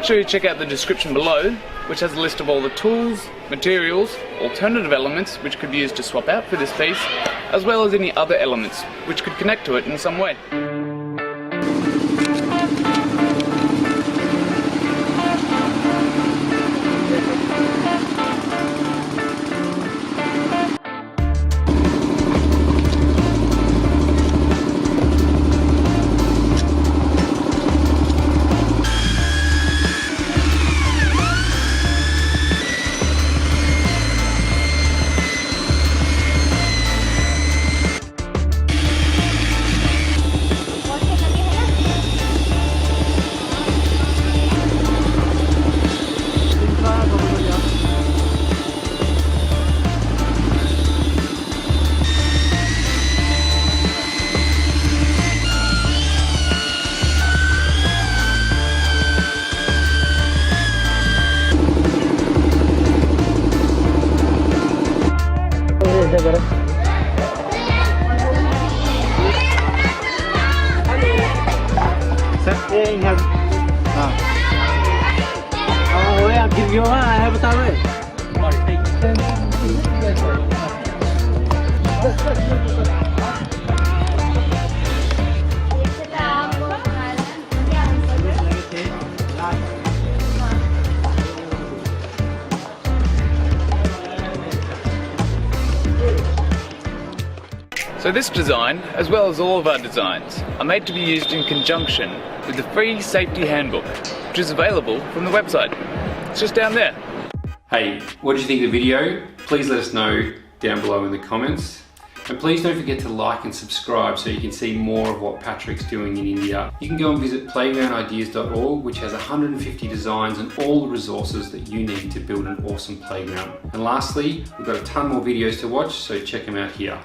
make sure you check out the description below, which has a list of all the tools, materials, alternative elements which could be used to swap out for this piece, as well as any other elements which could connect to it in some way. So this design, as well as all of our designs, are made to be used in conjunction with the free safety handbook, which is available from the website. It's just down there. Hey, what did you think of the video? Please let us know down below in the comments. And please don't forget to like and subscribe so you can see more of what Patrick's doing in India. You can go and visit playgroundideas.org, which has 150 designs and all the resources that you need to build an awesome playground. And lastly, we've got a ton more videos to watch, so check them out here.